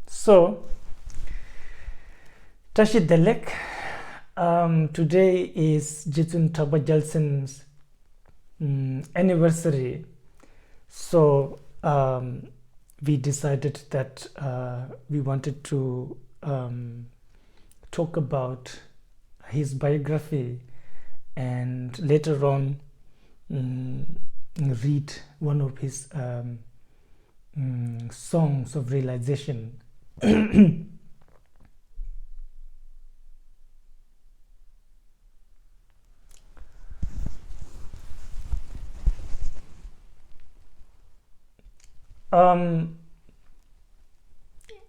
So, Tashi Delek, today is Jetsun Drakpa Gyaltsen's anniversary. So, we decided that we wanted to talk about his biography and later on read one of his songs of realization.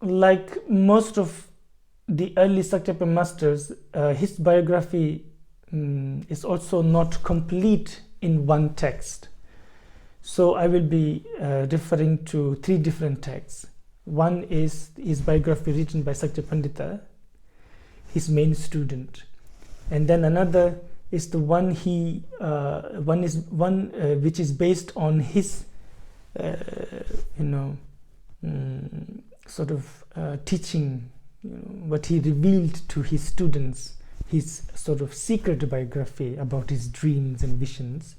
Like most of the early Sakya masters, his biography is also not complete in one text. So I will be referring to three different texts. One is his biography written by Sakya Pandita, his main student, and then another is the one which is based on his sort of teaching, what he revealed to his students, his sort of secret biography about his dreams and visions.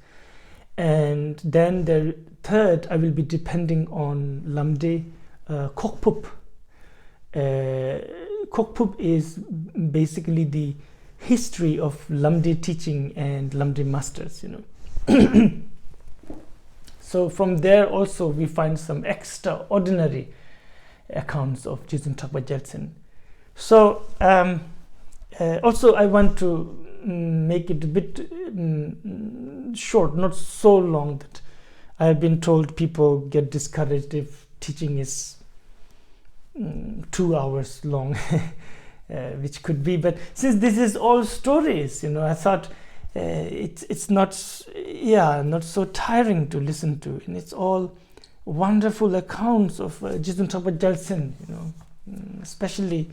And then the third, I will be depending on Lamde Kokpup. Kokpup is basically the history of Lamde teaching and Lamde masters, So from there also we find some extraordinary accounts of Jetsun Drakpa Gyaltsen. So also I want to make it a bit short, not so long that I have been told people get discouraged if teaching is 2 hours long, which could be. But since this is all stories, I thought it's not so tiring to listen to, and it's all wonderful accounts of Jetsun Drakpa Gyaltsen, especially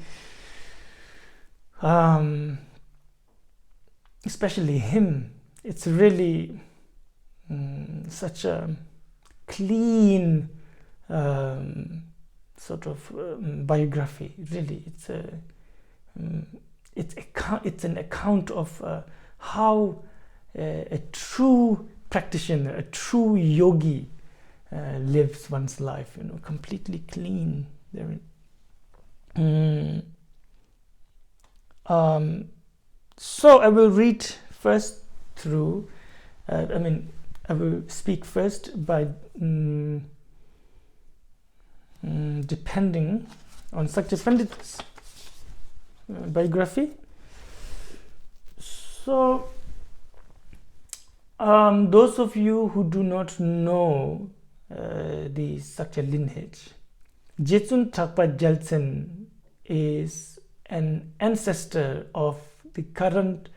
him. It's really such a clean sort of biography. Really, it's an account of how a true practitioner, a true yogi lives one's life, completely clean. So I will read first through, I will speak first by depending on Sakya Pandit's biography. So those of you who do not know the Sakya lineage, Jetsun Drakpa Gyaltsen is an ancestor of the current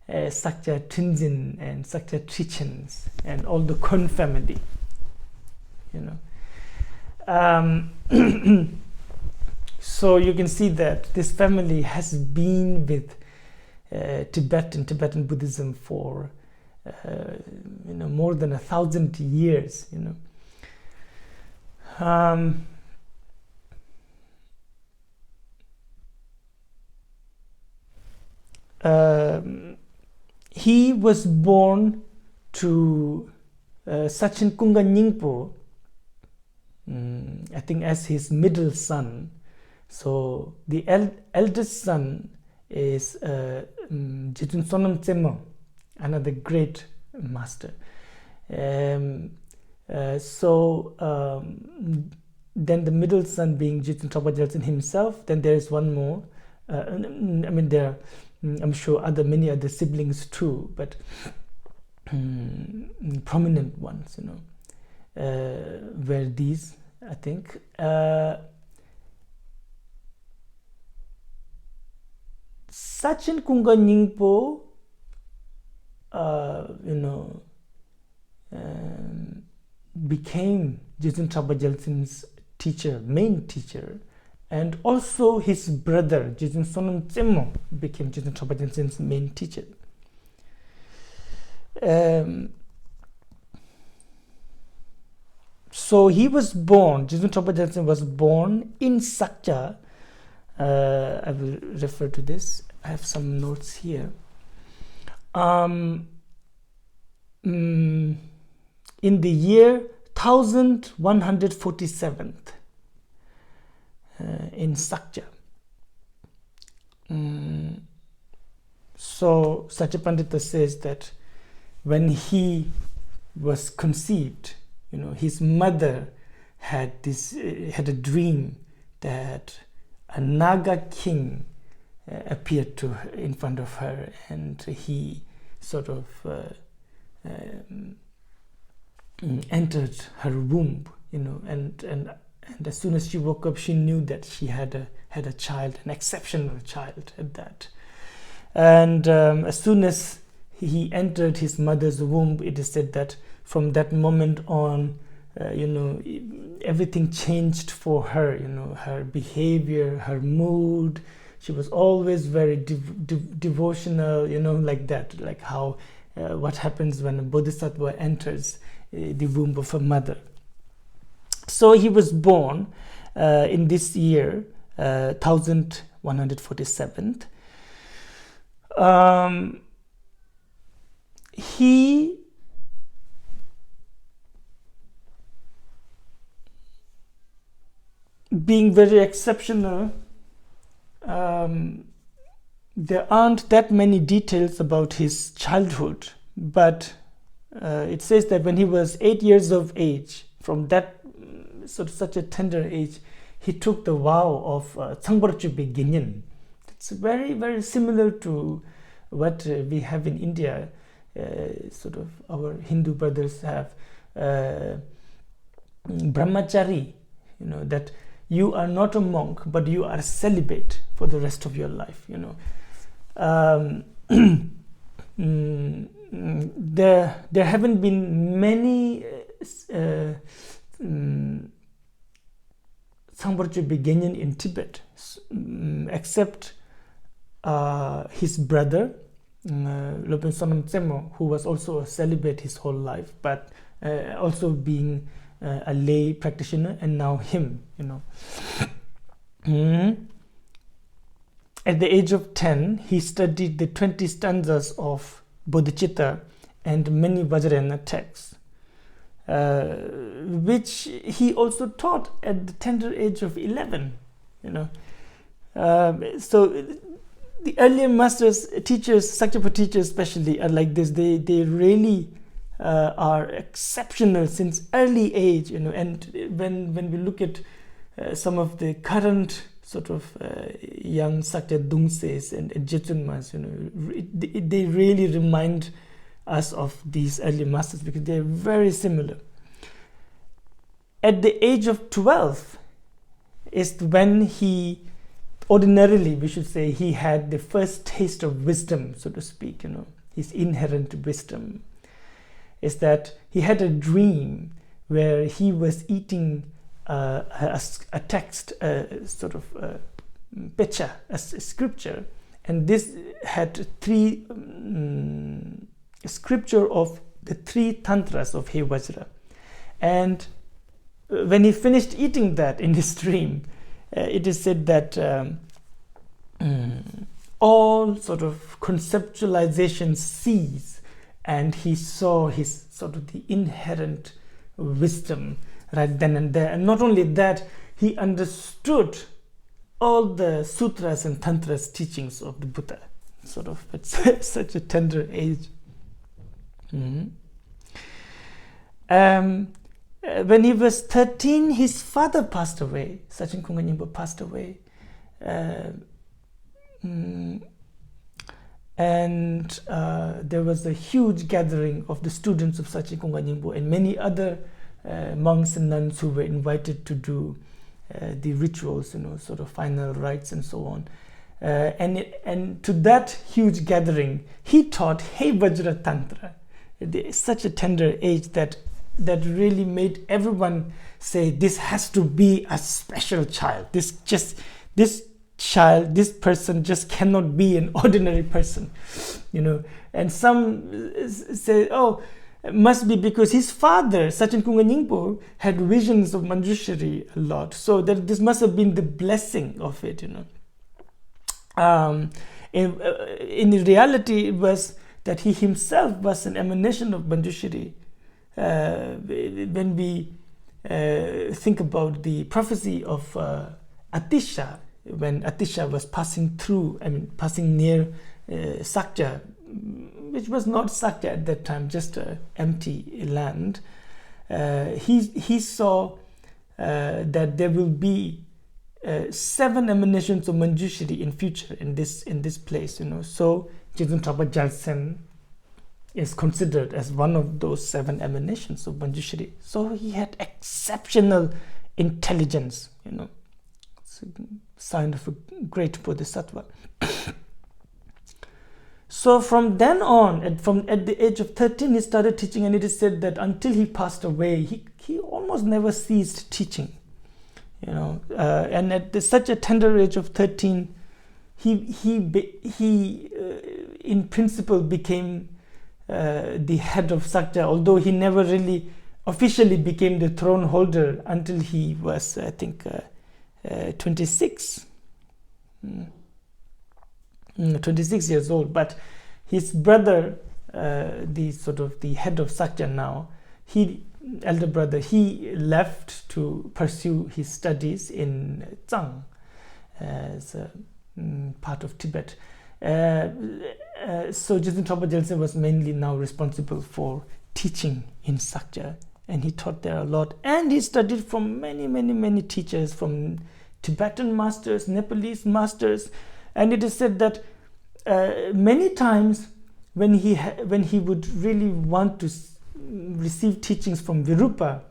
Sakya Trinzin and Sakya Trichens and all the Kun family, So you can see that this family has been with Tibetan Buddhism for more than 1,000 years. He was born to Sachin Kunga Nyingpo, I think, as his middle son. So the eldest son is Jetsun Sonam Tsemo, another great master. Then the middle son being Jetsun Drakpa Gyaltsen himself. Then there is one more. There are, I'm sure, many other siblings too, but prominent ones, were these, I think. Sachin Kunga Nyingpo, became Jetsun Drakpa Gyaltsen's main teacher, and also his brother Jetsun Sonam Tsemo became Jetsun Drakpa Gyaltsen's main teacher. So he was born, Jetsun Drakpa Gyaltsen was born in Sakya. I will refer to this. I have some notes here. In the year 1147 in Sakya. So Satya Pandita says that when he was conceived, his mother had a dream that a Naga king appeared to her, in front of her, and he sort of entered her womb, and as soon as she woke up, she knew that she had a child, an exceptional child at that. And as soon as he entered his mother's womb, it is said that from that moment on, everything changed for her. Her behavior, her mood. She was always very devotional. Like that, like how what happens when a bodhisattva enters the womb of a mother. So he was born in this year, 1147. He being very exceptional, there aren't that many details about his childhood, but it says that when he was 8 years of age, from that such a tender age, he took the vow of Tsangbarchu Beginyin. It's very, very similar to what we have in India. Sort of our Hindu brothers have brahmachari, that you are not a monk, but you are celibate for the rest of your life. There haven't been many Tsangbarchu Beginyin in Tibet, except his brother Lopen Sonam Tsemo, who was also a celibate his whole life, but also being a lay practitioner, and now him. At the age of 10, he studied the 20 stanzas of Bodhicitta and many Vajrayana texts, which he also taught at the tender age of 11. So the earlier masters, teachers, Sakyapa teachers especially, are like this. They really are exceptional since early age, and when we look at some of the current sort of young Sakya Dungses and Jetsun Mas, they really remind us of these early masters because they're very similar. At the age of 12 is when he, ordinarily we should say, he had the first taste of wisdom, so to speak, his inherent wisdom. Is that he had a dream where he was eating a text, sort of pecha, a scripture, and this had three scripture of the three tantras of He Vajra. And when he finished eating that in his dream, it is said that all sort of conceptualization ceased, and he saw his sort of the inherent wisdom right then and there. And not only that, he understood all the sutras and tantras teachings of the Buddha, sort of at such a tender age. When he was 13, his father passed away. Sachin Khongpa Nyingpo passed away. And there was a huge gathering of the students of Sachin Khongpa Nyingpo and many other monks and nuns who were invited to do the rituals, sort of final rites and so on. And to that huge gathering, he taught He Vajra Tantra at such a tender age that really made everyone say, this has to be a special child. This person just cannot be an ordinary person, And some say, must be because his father, Sachen Kunga Nyingpo, had visions of Manjushri a lot. So that this must have been the blessing of it, In reality, it was that he himself was an emanation of Manjushri. When we think about the prophecy of Atisha, when Atisha was passing near Sakya, which was not Sakya at that time, just an empty land, he saw that there will be 7 emanations of Manjushri in future in this place, So Jetsun Drakpa Gyaltsen is considered as one of those 7 emanations of Manjushri. So he had exceptional intelligence, It's a sign of a great bodhisattva. So from then on, at the age of 13, he started teaching, and it is said that until he passed away, he almost never ceased teaching. And at such a tender age of 13, he in principle became the head of Sakya, although he never really officially became the throne holder until he was, I think, 26. 26 years old. But his brother, the head of Sakya now, elder brother, he left to pursue his studies in Tsang as a part of Tibet. So Jetsun Drakpa Gyaltsen was mainly now responsible for teaching in Sakya, and he taught there a lot, and he studied from many teachers, from Tibetan masters, Nepalese masters, and it is said that many times when he would really want to receive teachings from Virupa,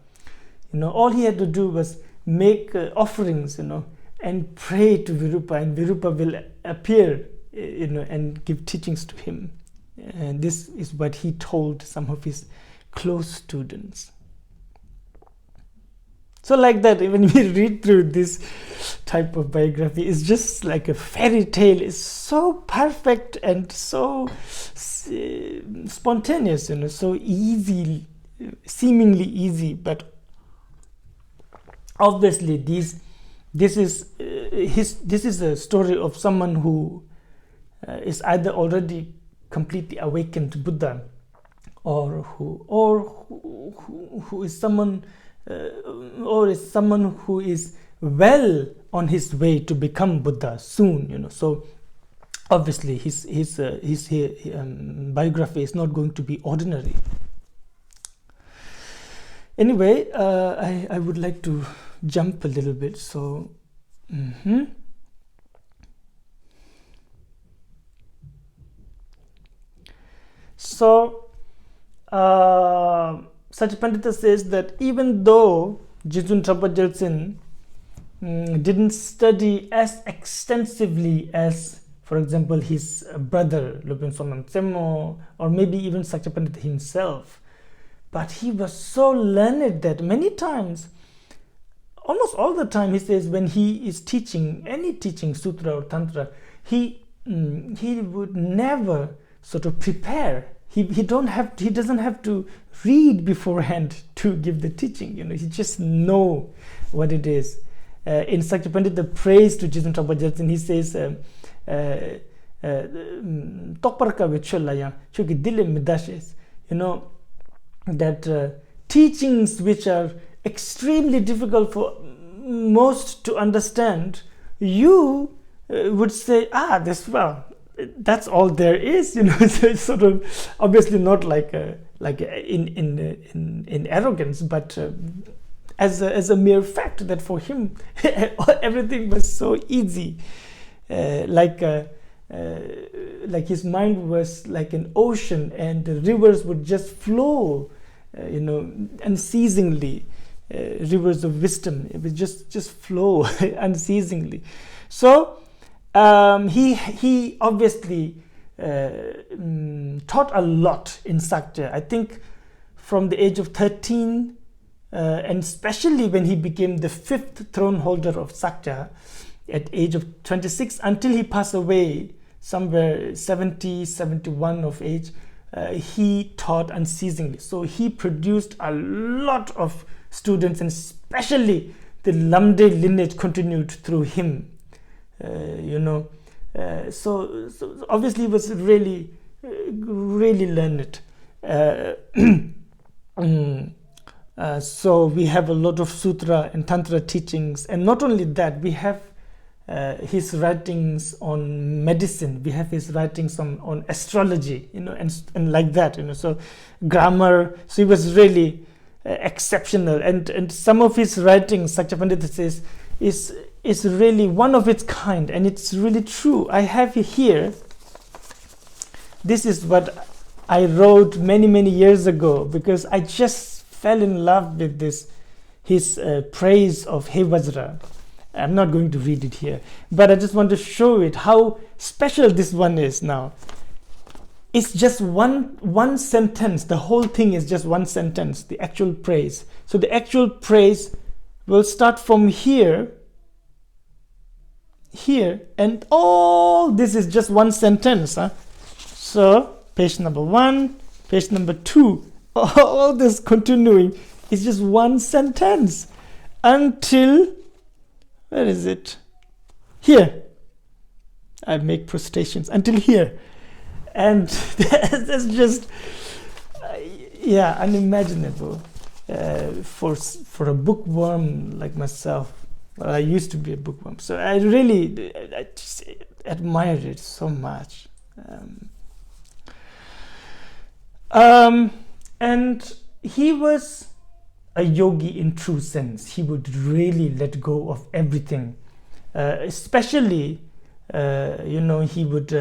all he had to do was make offerings, and pray to Virupa, and Virupa will appear, and give teachings to him. And this is what he told some of his close students. So like that, when we read through this type of biography, it's just like a fairy tale. It's so perfect and so spontaneous, so easy, seemingly easy, but obviously this is a story of someone who is either already completely awakened Buddha, or who is someone. Or is someone who is well on his way to become Buddha soon, So obviously his biography is not going to be ordinary. Anyway, I would like to jump a little bit. So, Satya Pandita says that even though Jetsun Drakpa Gyaltsen didn't study as extensively as, for example, his brother Lobyen Somnam Tsemmo, or maybe even Sakya Pandita himself, but he was so learned that many times, almost all the time, he says when he is teaching any teaching, sutra or tantra, he would never sort of prepare. He doesn't have to read beforehand to give the teaching. He just know what it is. In Sakya Pandita, the praise to Jetsun Drakpa Gyaltsen, he says, that teachings which are extremely difficult for most to understand, you would say, that's all there is, So it's sort of obviously not like in arrogance, but as a mere fact that for him everything was so easy, like his mind was like an ocean, and the rivers would just flow, unceasingly. Rivers of wisdom, it would just flow unceasingly. So he obviously taught a lot in Sakya. I think from the age of 13, and especially when he became the 5th throne holder of Sakya at age of 26, until he passed away somewhere 70, 71 of age, he taught unceasingly. So he produced a lot of students, and especially the Lamde lineage continued through him. So obviously he was really learned. So we have a lot of sutra and tantra teachings, and not only that, we have his writings on medicine, we have his writings on astrology, and like that, so grammar. So he was really exceptional, and some of his writings, Sakya Pandita says, is really one of its kind, and it's really true. I have here, this is what I wrote many years ago, because I just fell in love with his praise of He Vajra. I'm not going to read it here, but I just want to show it how special this one is now. It's just one sentence. The whole thing is just one sentence, the actual praise. So the actual praise will start from here, and all this is just one sentence. So page number 1, page number 2, all this continuing is just one sentence until, where is it? Here. I make prostrations until here. And that's just, unimaginable for a bookworm like myself. Well, I used to be a bookworm, so I just admire it so much. And he was a yogi in true sense. He would really let go of everything, especially, he would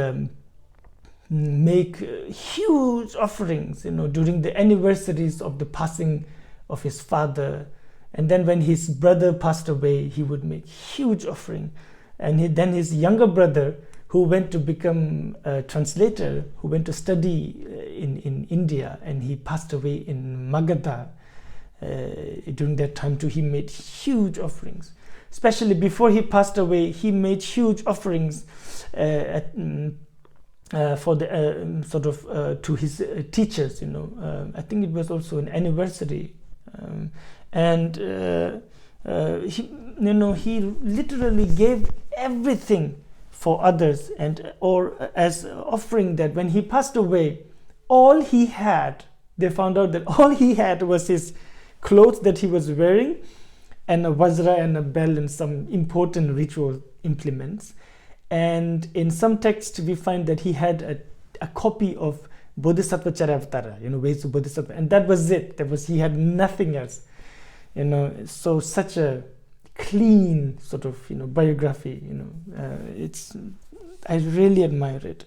make huge offerings, during the anniversaries of the passing of his father. And then when his brother passed away, he would make huge offering. And then his younger brother, who went to become a translator, who went to study in India, and he passed away in Magadha. During that time too, he made huge offerings. Especially before he passed away, he made huge offerings for the to his teachers. I think it was also an anniversary, and he literally gave everything for others, or as offering, that when he passed away, all he had, they found out that all he had was his clothes that he was wearing, and a vajra and a bell and some important ritual implements. And in some texts we find that he had a copy of Bodhisattva Charavatara, ways of Bodhisattva, and that was it. He had nothing else. So such a clean sort of biography. I really admire it.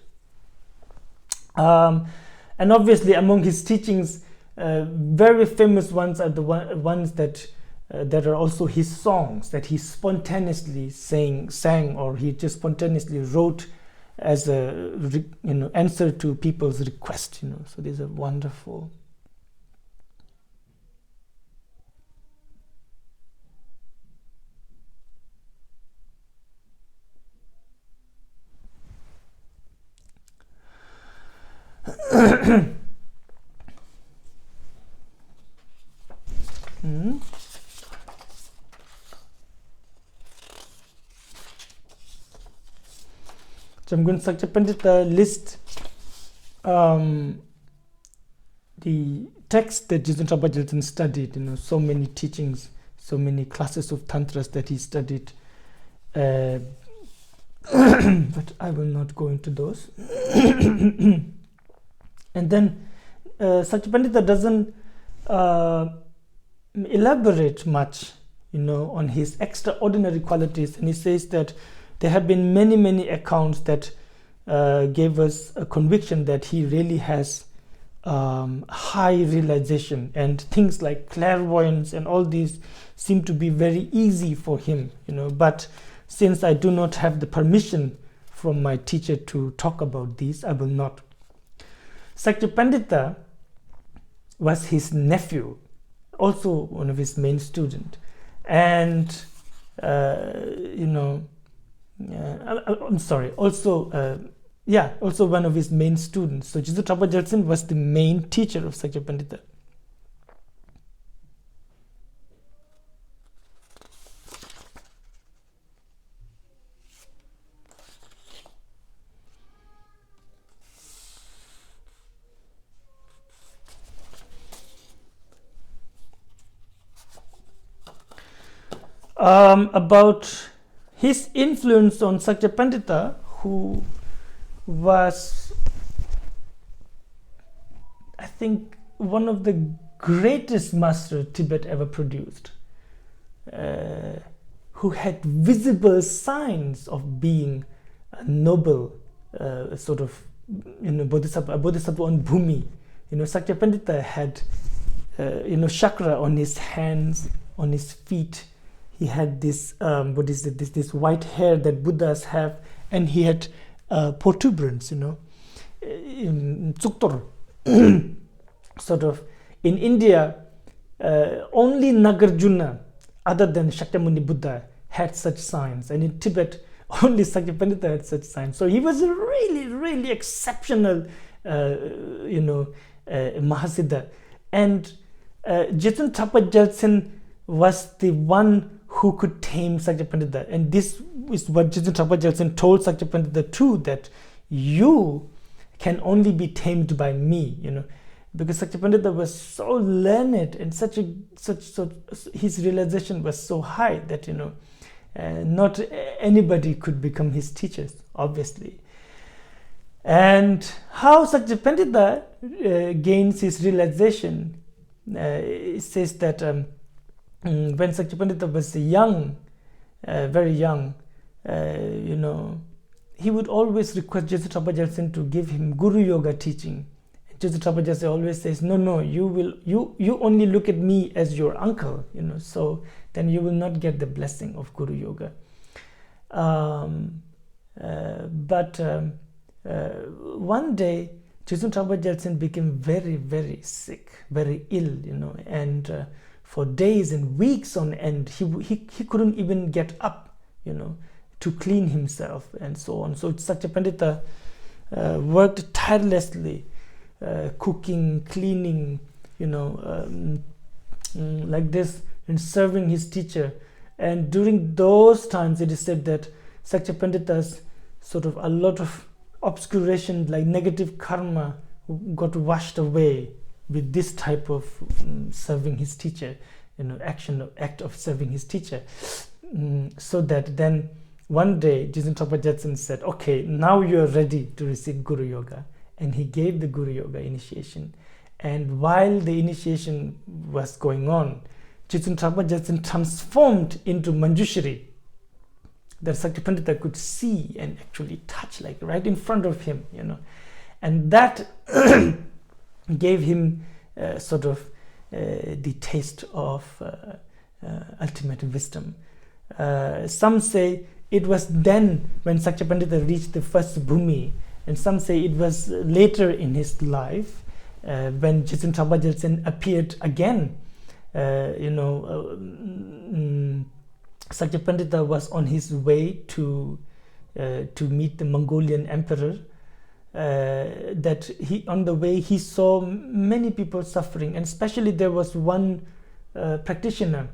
And obviously among his teachings, very famous ones are the ones that are also his songs that he spontaneously sang, or he just spontaneously wrote as a answer to people's request. So these are wonderful. So I'm going to Sakya Pandita list the text that Jetsun Drakpa Gyaltsen studied. So many teachings, so many classes of tantras that he studied. But I will not go into those. And then Sakya Pandita doesn't elaborate much, on his extraordinary qualities, and he says that there have been many accounts that gave us a conviction that he really has high realization, and things like clairvoyance and all these seem to be very easy for him, but since I do not have the permission from my teacher to talk about these, I will not. Sakya Pandita was his nephew, also one of his main students, and I'm sorry, also also one of his main students. So Jetsun Drakpa Gyaltsen was the main teacher of Sakya Pandita. About his influence on Sakya Pandita, who was, I think, one of the greatest masters Tibet ever produced, who had visible signs of being a noble sort of, bodhisattva, a bodhisattva on bhumi. Sakya Pandita had, chakra on his hands, on his feet. He had this, this white hair that Buddhas have, and he had protuberance, tsuktor. Sort of, in India, only Nagarjuna, other than Shakyamuni Buddha, had such signs, and in Tibet, only Sakya Pandita had such signs. So he was a really, really exceptional, Mahasiddha. And Jetsun Drakpa Gyaltsen was the one who could tame Sakya Pandita. And this is what Jetsun Drakpa Gyaltsen told Sakya Pandita too, that you can only be tamed by me, because Sakya Pandita was so learned and his realization was so high that, not anybody could become his teachers, obviously. And how Sakya Pandita gains his realization, it says that when Sakya Pandita was young, very young, he would always request Jetsun Drakpa Gyaltsen to give him Guru Yoga teaching. Jetsun Drakpa Gyaltsen always says, no, you only look at me as your uncle, so then you will not get the blessing of Guru Yoga. But one day, Jetsun Drakpa Gyaltsen became very, very sick, very ill, and for days and weeks on end, he couldn't even get up, to clean himself and so on. So Sakya Pandita worked tirelessly, cooking, cleaning, like this, and serving his teacher. And during those times, it is said that Sakya Pandita's sort of a lot of obscuration, like negative karma, got washed away with this type of serving his teacher, act of serving his teacher. So that then one day Jetsun Drakpa Gyaltsen said, okay, now you are ready to receive Guru Yoga. And he gave the Guru Yoga initiation. And while the initiation was going on, Jetsun Drakpa Gyaltsen transformed into Manjushri, that Sakya Pandita could see and actually touch, like right in front of him, and that gave him the taste of ultimate wisdom. Some say it was then when Sakya Pandita reached the first bhumi, and some say it was later in his life when Jetsun Drakpa Gyaltsen appeared again. Sakya Pandita was on his way to meet the Mongolian emperor. That on the way he saw many people suffering, and especially there was one practitioner,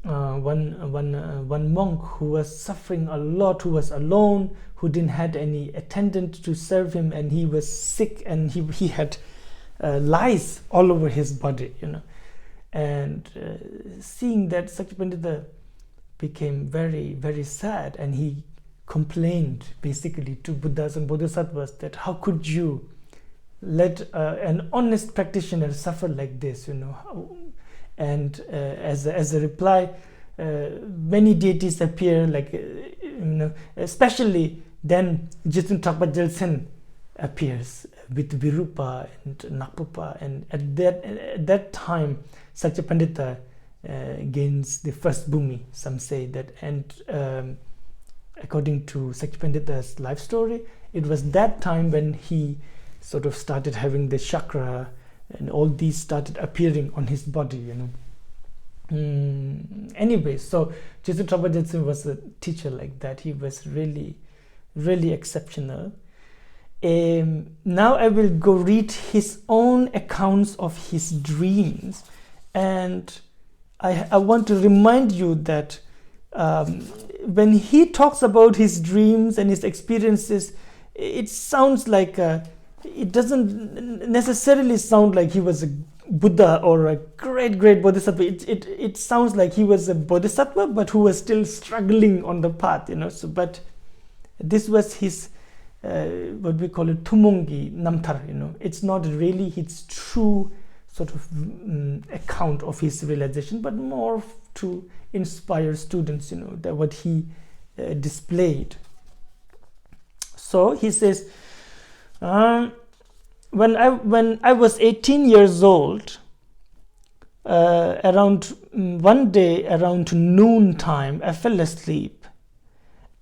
one monk who was suffering a lot, who was alone, who didn't had any attendant to serve him, and he was sick, and he had lice all over his body, and seeing that, Sakya Pandita became very, very sad, and he complained basically to Buddhas and Bodhisattvas that how could you let an honest practitioner suffer like this, and as a reply, many deities appear, like especially then Jetsun Drakpa Gyaltsen appears with Virupa and Nakpupa, and at that time Sakya Pandita gains the first bhumi, some say that, and according to Sakya Pandita's life story, it was that time when he sort of started having the chakra, and all these started appearing on his body, Anyway, so Jetsun Drakpa Gyaltsen was a teacher like that. He was really, really exceptional. Now I will go read his own accounts of his dreams, and I want to remind you that when he talks about his dreams and his experiences, it sounds like it doesn't necessarily sound like he was a Buddha or a great Bodhisattva. It sounds like he was a Bodhisattva, but who was still struggling on the path, So, but this was his what we call it Tumungi Namtar. It's not really his true sort of account of his realization, but more to inspire students, that what he displayed. So he says, when I was 18 years old, around one day around noon time, I fell asleep,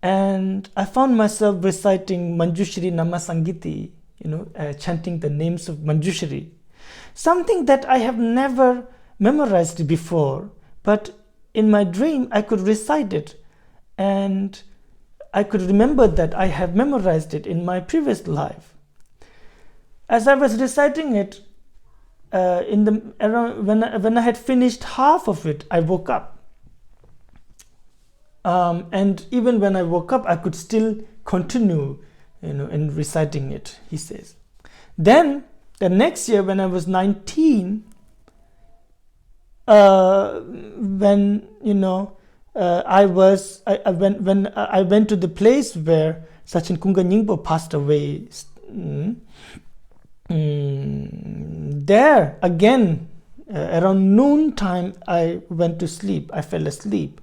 and I found myself reciting Manjushri Namasangiti, chanting the names of Manjushri, something that I have never memorized before, but in my dream I could recite it, and I could remember that I have memorized it in my previous life. As I was reciting it, when I had finished half of it, I woke up. And even when I woke up, I could still continue, in reciting it, he says. Then the next year, when I was 19, when I went to the place where Sachin Kunga Nyingpo passed away. There again, around noon time, I went to sleep. I fell asleep.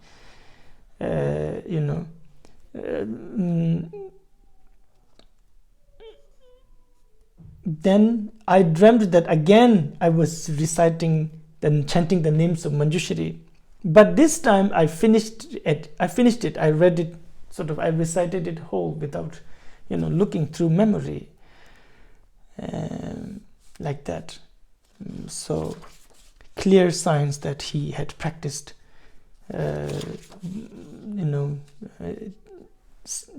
Then I dreamt that again I was reciting and chanting the names of Manjushri. But this time I finished it. I read it, I recited it whole without, looking through memory. Like that. So clear signs that he had practiced,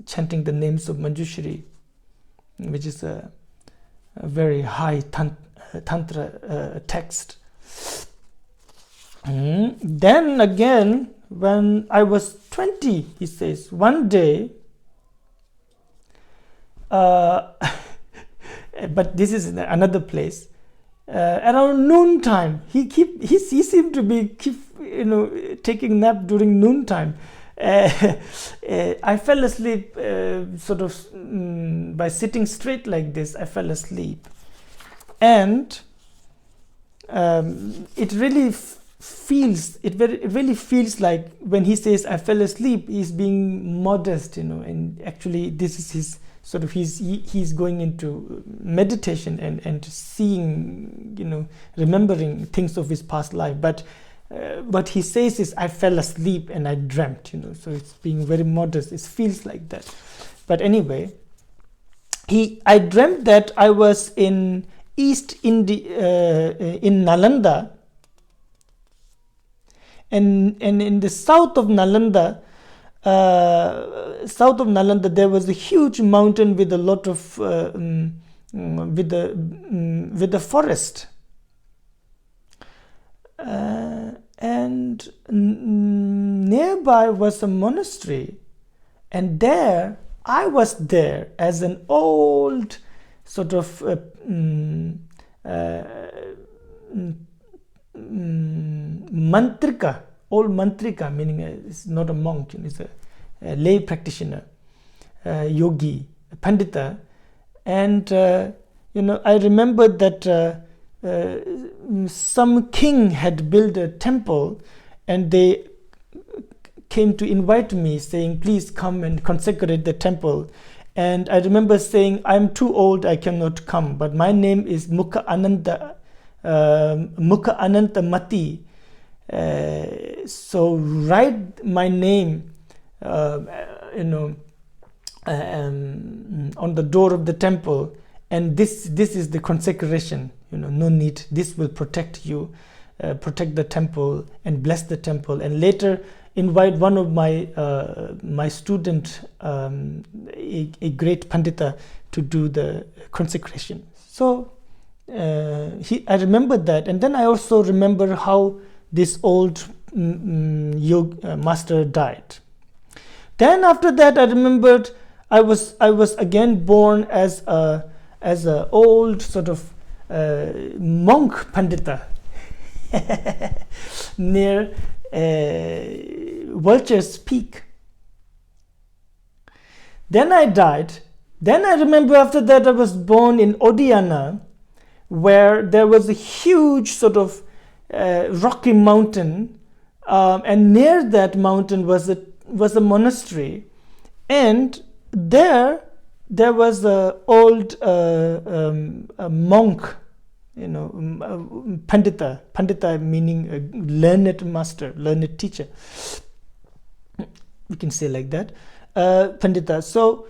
chanting the names of Manjushri, which is a very high tantra text. Then again, when I was 20, he says, one day, but this is in another place, around noontime, he seemed to be taking nap during noontime. I fell asleep by sitting straight like this. I fell asleep, and it really feels like when he says I fell asleep, he's being modest, and actually this is his he's going into meditation and seeing, remembering things of his past life. But what he says is, I fell asleep and I dreamt, so it's being very modest. It feels like that. But anyway, I dreamt that I was in East India, in Nalanda, and in the south of Nalanda, there was a huge mountain with a lot of with the forest, and nearby was a monastery, and there I was there as an old mantrika. Old mantrika, meaning it's not a monk, it's a lay practitioner, yogi, pandita. And I remember that some king had built a temple, and they came to invite me, saying, please come and consecrate the temple. And I remember saying, I'm too old, I cannot come, but my name is Mukha Ananta Mati. So write my name on the door of the temple, and this is the consecration. No need, this will protect you, protect the temple and bless the temple. And later invite one of my student, a great pandita, to do the consecration. So I remembered that, and then I also remember how this old yoga master died. Then after that, I remembered I was again born as a old sort of monk pandita near Vulture's Peak. Then I died. Then I remember after that I was born in Odiana, where there was a huge sort of rocky mountain, and near that mountain was a monastery, and there was a old a monk, pandita meaning a learned master, learned teacher, we can say like that, pandita. So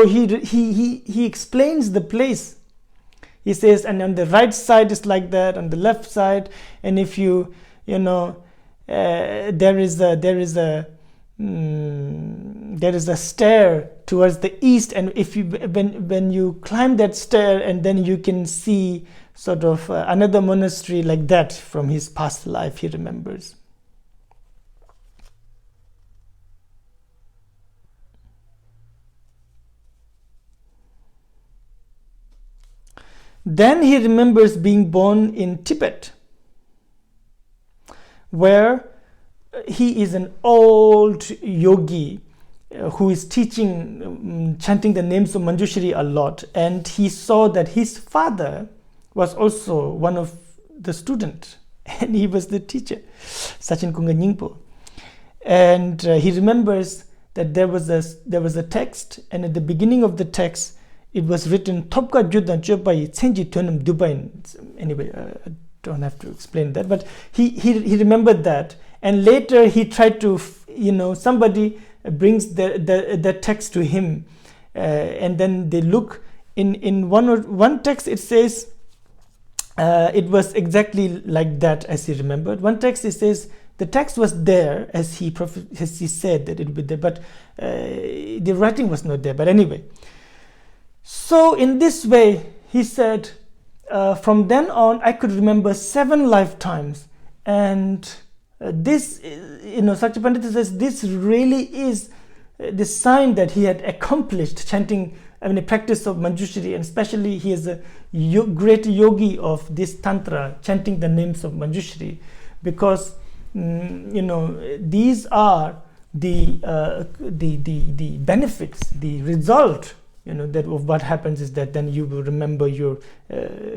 he explains the place. He says, and on the right side is like that, on the left side, and if there is a stair towards the east, and if you when you climb that stair, and then you can see sort of another monastery like that from his past life, he remembers. Then he remembers being born in Tibet, where he is an old yogi who is teaching, chanting the names of Manjushri a lot, and he saw that his father was also one of the students, and he was the teacher, Sachin Kunga Nyingpo. And he remembers that there was a text, and at the beginning of the text, it was written Topka Judan Chopai Tsenji Tonum Dubai. Anyway, I don't have to explain that, but he remembered that, and later he tried to, somebody brings the text to him, and then they look in one text. It says it was exactly like that as he remembered. One text it says the text was there as he said that it would be there, but the writing was not there. But anyway. So in this way, he said, from then on, I could remember 7 lifetimes. And this, Sakya Pandita says, this really is the sign that he had accomplished chanting, a practice of Manjushri, and especially he is a great yogi of this Tantra, chanting the names of Manjushri, because, these are the benefits, the result. That of what happens is that then you will remember your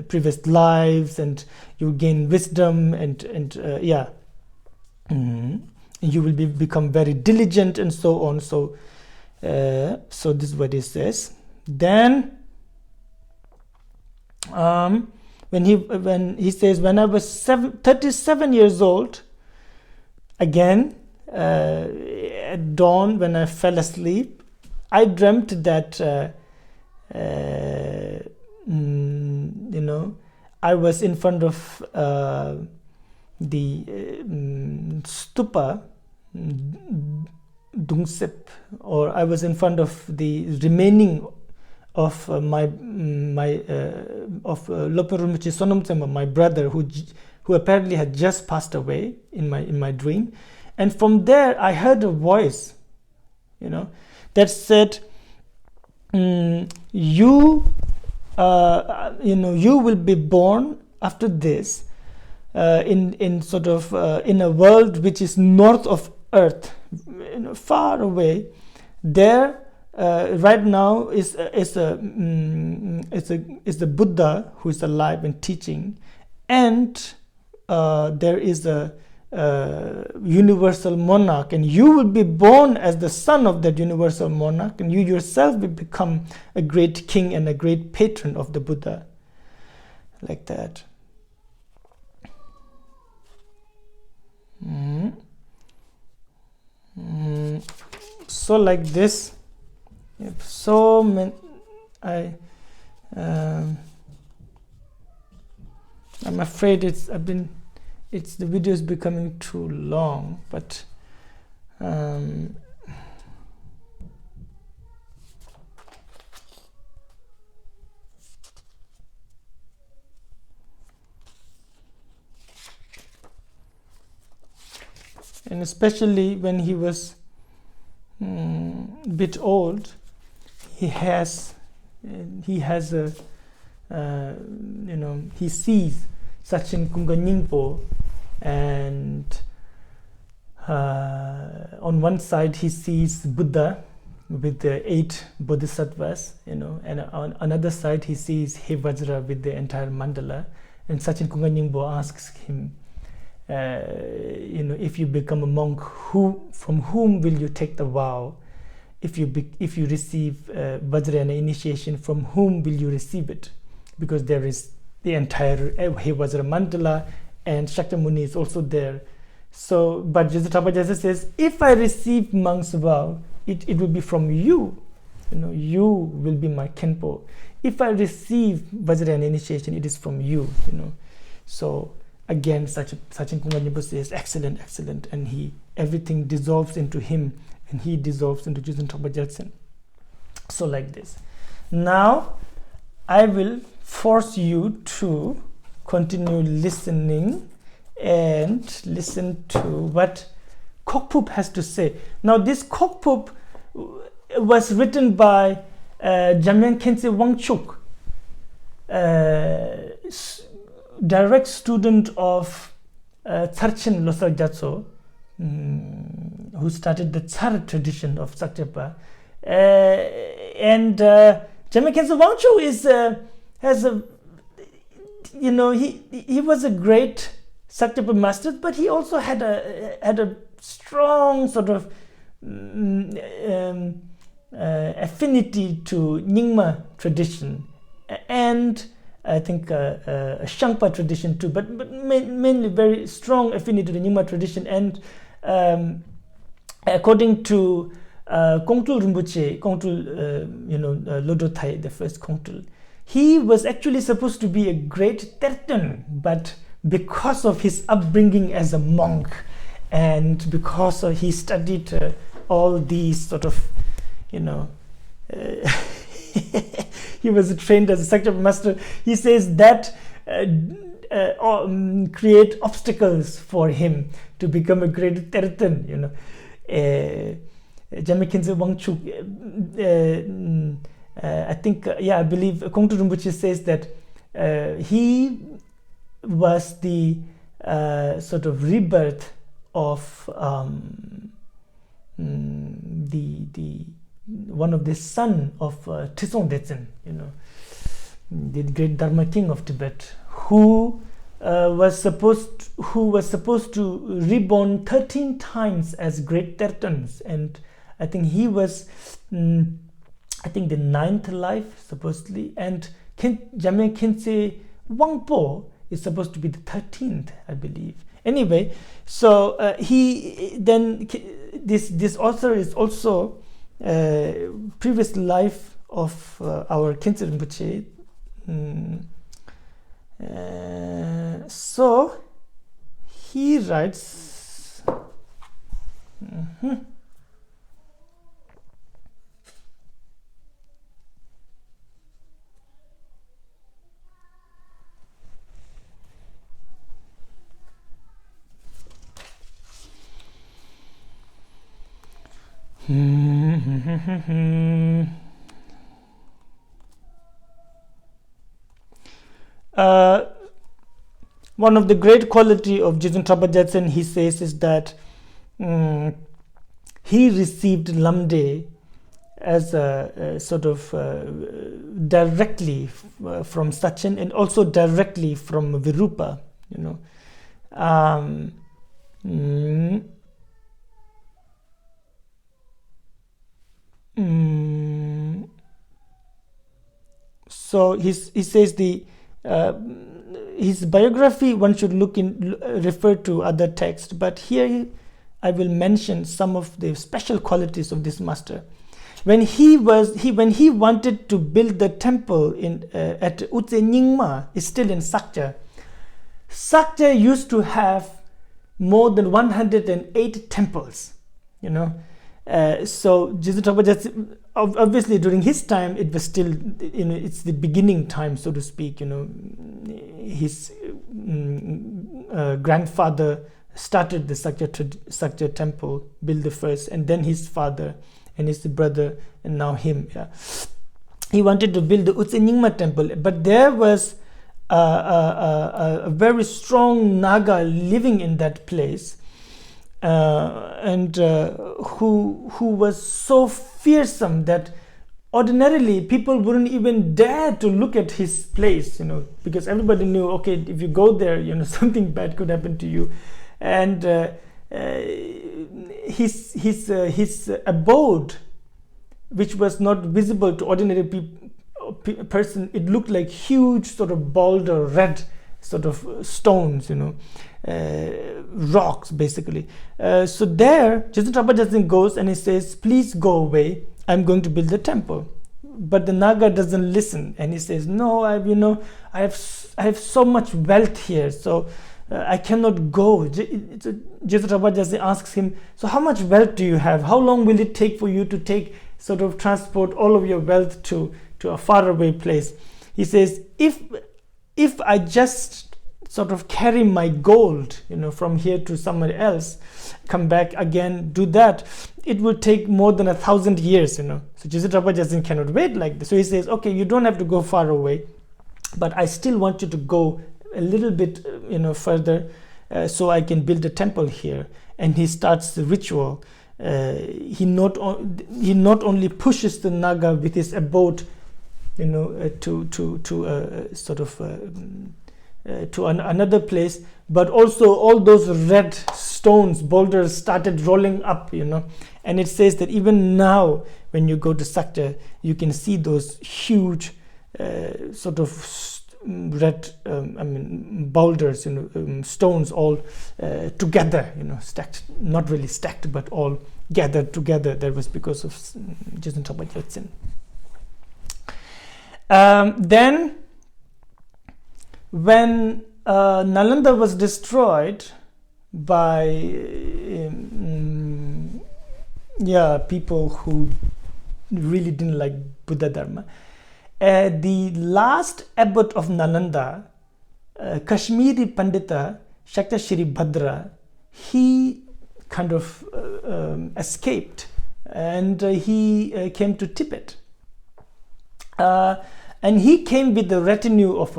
previous lives, and you gain wisdom, and you will become very diligent, and so on. So this is what he says. Then when he says, when I was 37 years old, again at dawn when I fell asleep, I dreamt that I was in front of the stupa Dungsep, or I was in front of the remaining of my Lopa Rinpoche Sonam Tsema, my brother, who apparently had just passed away in my dream, and from there I heard a voice, that said, you will be born after this in sort of in a world which is north of earth, far away. There right now is the Buddha who is alive and teaching, and there is a universal monarch, and you will be born as the son of that universal monarch, and you yourself will become a great king and a great patron of the Buddha, like that. So like this, so many. I'm afraid the video is becoming too long, but and especially when he was a bit old, he has a he sees Sachin Kunga Nyingpo, and on one side he sees Buddha with the 8 bodhisattvas, and on another side he sees He Vajra with the entire mandala. And Sachin Kunga Nyingpo asks him, if you become a monk, from whom will you take the vow? If you receive Vajrayana initiation, from whom will you receive it? Because there is the entire He Vajra mandala, and Shakyamuni is also there. So, but Jetsun Drakpa Gyaltsen says, if I receive monk's vow, it will be from you. You will be my Khenpo. If I receive Vajrayana initiation, it is from you. So again, Sachin Kunga Nyingpo says, excellent, excellent, and everything dissolves into him, and he dissolves into Jetsun Drakpa Gyaltsen. So like this. Now, I will force you to continue listening and listen to what Kokpup has to say. Now, this Kokpup was written by Jamyang Khyentse Wangchuk, direct student of Tsarchen Losar Gyatso, who started the Tsar tradition of Sakyapa. And Jamyang Khyentse Wangchuk he was a great Sakyapa master, but he also had a strong sort of affinity to Nyingma tradition, and I think a Shangpa tradition too, but mainly very strong affinity to the Nyingma tradition. And according to Tulku Rinpoche, Lodo Thai, the first Kongtul, he was actually supposed to be a great Terten, but because of his upbringing as a monk, and because he studied all these sort of, he was trained as a Sakyapa master, he says that create obstacles for him to become a great Terten. Jamyang Khyentse Wangchuk, I think, I believe Kongtul Rinpoche says that he was the sort of rebirth of the one of the son of Trisong Detsen, the great Dharma king of Tibet, who was supposed to reborn 13 times as great Tertons, and I think he was the 9th life supposedly, and Jamyang Khyentse Wangpo is supposed to be the 13th, I believe. Anyway, so this author is also previous life of our Khyentse Rinpoche. So he writes. One of the great quality of Jetsun Drakpa Gyaltsen, he says, is that he received Lamde as a sort of directly from Sachin, and also directly from Virupa, So he says his biography, one should refer to other texts, but here I will mention some of the special qualities of this master. when he wanted to build the temple at Utse Nyingma, is still in Sakya. Sakya used to have more than 108 temples, so Jetsun Drakpa Gyaltsen, obviously during his time it was still, it's the beginning time, so to speak. His grandfather started the Sakya temple, built the first, and then his father and his brother, and now him. He wanted to build the Utse Nyingma temple, but there was a very strong Naga living in that place, and who was so fearsome that ordinarily people wouldn't even dare to look at his place, because everybody knew, okay, if you go there, something bad could happen to you. And his abode, which was not visible to ordinary person, it looked like huge sort of boulder, red sort of stones, rocks basically. So there Jetsun Drakpa Gyaltsen goes and he says, please go away, I'm going to build a temple. But the Naga doesn't listen, and he says, no, I have so much wealth here, so I cannot go. Jetsun Drakpa Gyaltsen asks him, so how much wealth do you have? How long will it take for you to transport all of your wealth to a faraway place? He says, if I just sort of carry my gold, from here to somewhere else, come back again, do that, it would take more than 1,000 years, So Jetsun Drakpa Gyaltsen cannot wait like this. So he says, okay, you don't have to go far away, but I still want you to go a little bit, further, so I can build a temple here. And he starts the ritual. He not only pushes the Naga with his abode, to another place, but also all those red stones, boulders started rolling up, and it says that even now when you go to Sakya, you can see those huge red boulders, stones all together, stacked, not really stacked, but all gathered together. That was because of Jetsun Drakpa Gyaltsen. Then when Nalanda was destroyed by people who really didn't like Buddha Dharma, the last abbot of Nalanda, Kashmiri Pandita Shakya Shri Bhadra, he kind of escaped, and he came to Tibet. And he came with the retinue of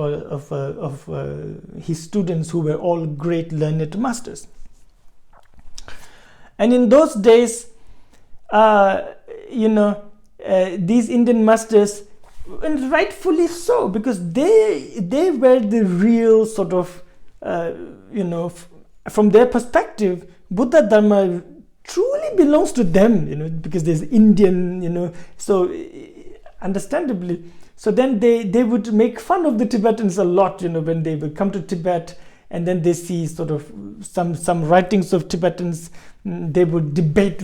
his students, who were all great learned masters. And in those days, these Indian masters, and rightfully so, because they were the real sort of, from their perspective, Buddha Dharma truly belongs to them, because there's Indian, so understandably. So then they would make fun of the Tibetans a lot, when they would come to Tibet, and then they see sort of some writings of Tibetans, they would debate,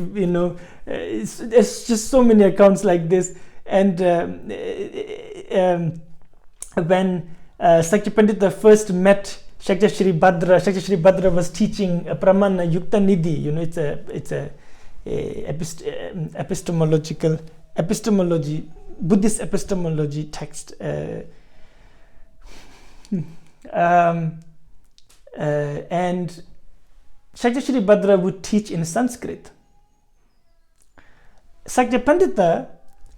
there's just so many accounts like this. And when Sakya Pandita first met Shakya Shri Bhadra was teaching Pramana Yukta Nidhi. It's a epistemology, Buddhist epistemology text. And Sakya Shri Bhadra would teach in Sanskrit. Sakya Pandita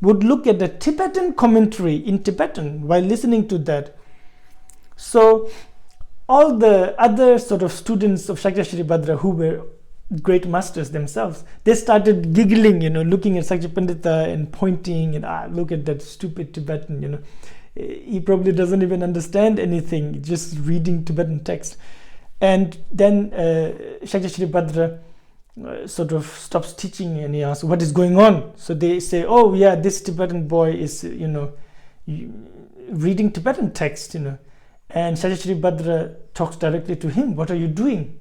would look at the Tibetan commentary in Tibetan while listening to that. So all the other sort of students of Sakya Shri Bhadra, who were great masters themselves, they started giggling, looking at Sakya Pandita and pointing, and look at that stupid Tibetan, he probably doesn't even understand anything, just reading Tibetan text. And then Sakya Shri Bhadra sort of stops teaching, and he asks, what is going on? So they say, oh yeah, this Tibetan boy is reading Tibetan text, and Sakya Shri Bhadra talks directly to him. What are you doing?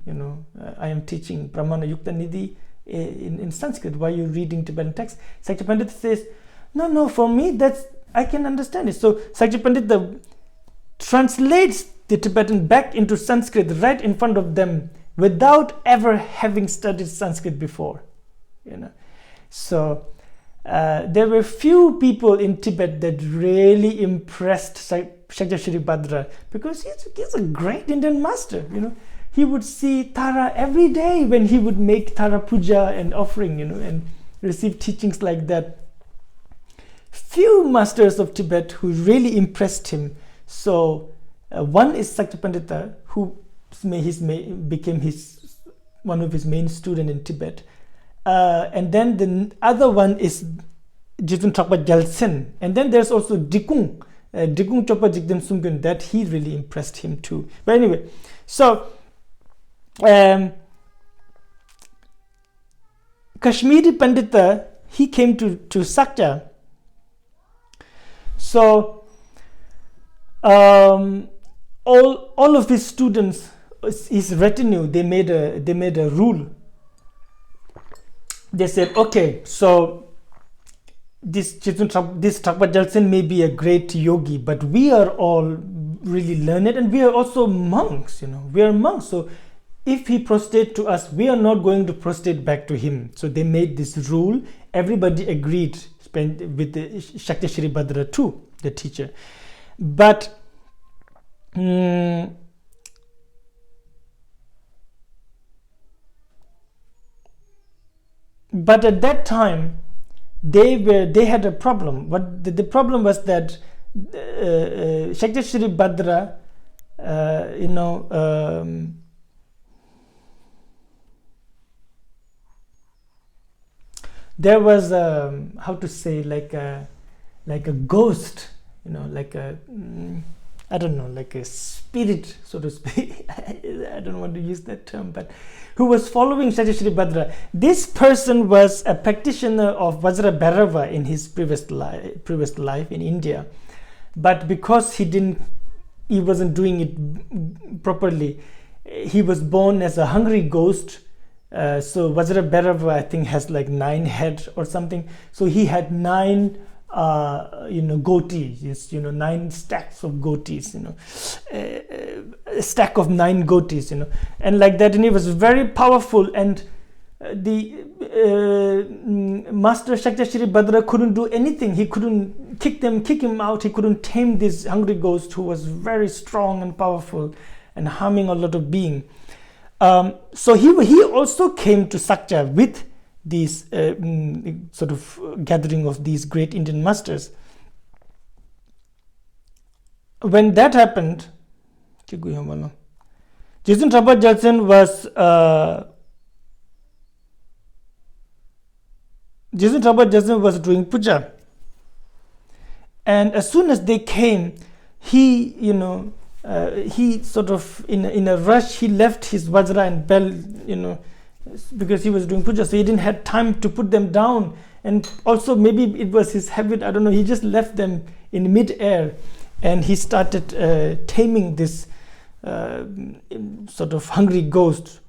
I am teaching Pramana Yukta Nidhi in Sanskrit? Why are you reading Tibetan text? Sakya Pandita says, no, for me, I can understand it. So Sakya Pandita translates the Tibetan back into Sanskrit right in front of them without ever having studied Sanskrit before. So there were few people in Tibet that really impressed Sakya Shri Bhadra, because he's a great Indian master. He would see Tara every day when he would make Tara puja and offering, and receive teachings like that. Few masters of Tibet who really impressed him. So one is Sakya Pandita, who became one of his main students in Tibet. And then the other one is Jetsun Drakpa Gyaltsen. And then there's also Dikung Chopa Jigdem Sumgun, that he really impressed him too. But anyway, so Kashmiri Pandita, he came to Sakya. So all of his students, his retinue, they made a rule. They said, okay, so this Drakpa Gyaltsen may be a great yogi, but we are all really learned, and we are also monks. We are monks. So if he prostrate to us, we are not going to prostrate back to him. So they made this rule. Everybody agreed, with the Sakya Shri Bhadra too, the teacher. But at that time, they had a problem. But the problem was that Sakya Shri Bhadra, there was how to say, like a ghost, like a I don't know, like a spirit, so to speak. I don't want to use that term, but who was following Sakya Shri Bhadra. This person was a practitioner of Vajra Bhairava in his previous life in India, but because he wasn't doing it properly, he was born as a hungry ghost. So Vajra Bhairava, I think, has like 9 heads or something. So he had 9 goatees, 9 stacks of goatees, a stack of 9 goatees, and like that. And he was very powerful, and the master Sakya Shri Bhadra couldn't do anything. He couldn't kick him out. He couldn't tame this hungry ghost who was very strong and powerful and harming a lot of beings. So he also came to Sakya with these sort of gathering of these great Indian masters. When that happened, Jetsun Drakpa Gyaltsen was doing puja, and as soon as they came, he sort of in a rush, he left his vajra and bell, because he was doing puja, so he didn't have time to put them down. And also maybe it was his habit, I don't know, he just left them in mid-air, and he started taming this sort of hungry ghost,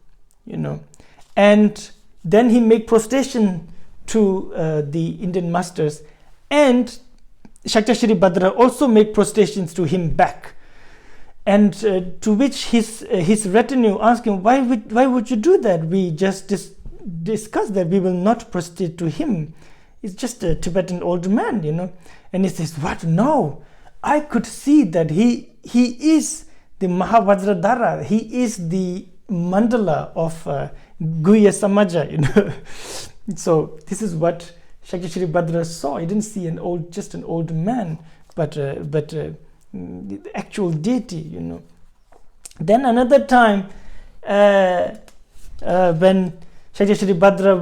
and then he made prostration to the Indian masters, and Sakya Shri Bhadra also made prostrations to him back. And to which his retinue asked him, why would you do that? We just discussed that we will not prostrate to him. He's just a Tibetan old man, And he says, what? No, I could see that he is the Mahavajradhara. He is the mandala of Guhya Samaja, So this is what Sakya Shri Bhadra saw. He didn't see just an old man, but the actual deity, Then another time, when Sakya Shri Bhadra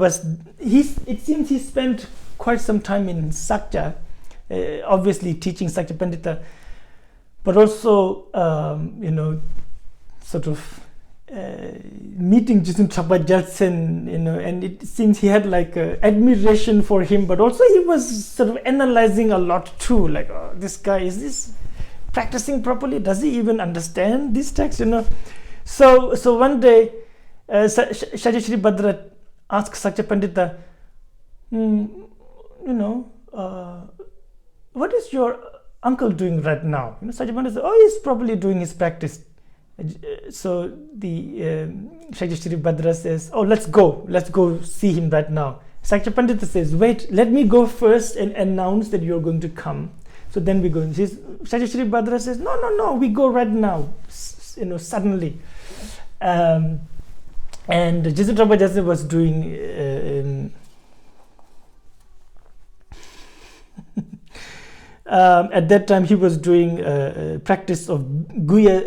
it seems he spent quite some time in Sakya, obviously teaching Sakya Pandita, but also, sort of meeting Jetsun Drakpa Gyaltsen, and it seems he had like admiration for him, but also he was sort of analyzing a lot too, like, oh, this guy, is this practicing properly? Does he even understand this text? So one day, Sakya Shri Bhadra asked Sakya Pandita, what is your uncle doing right now? Sakya Pandita said, he's probably doing his practice. So the Sakya Shri Bhadra says, let's go see him right now. Sakya Pandita says, wait, let me go first and announce that you're going to come. So then we go. Sakya Shri Bhadra says, no, we go right now, suddenly. And Jetsun Drakpa Gyaltsen was doing at that time he was doing practice of Guhya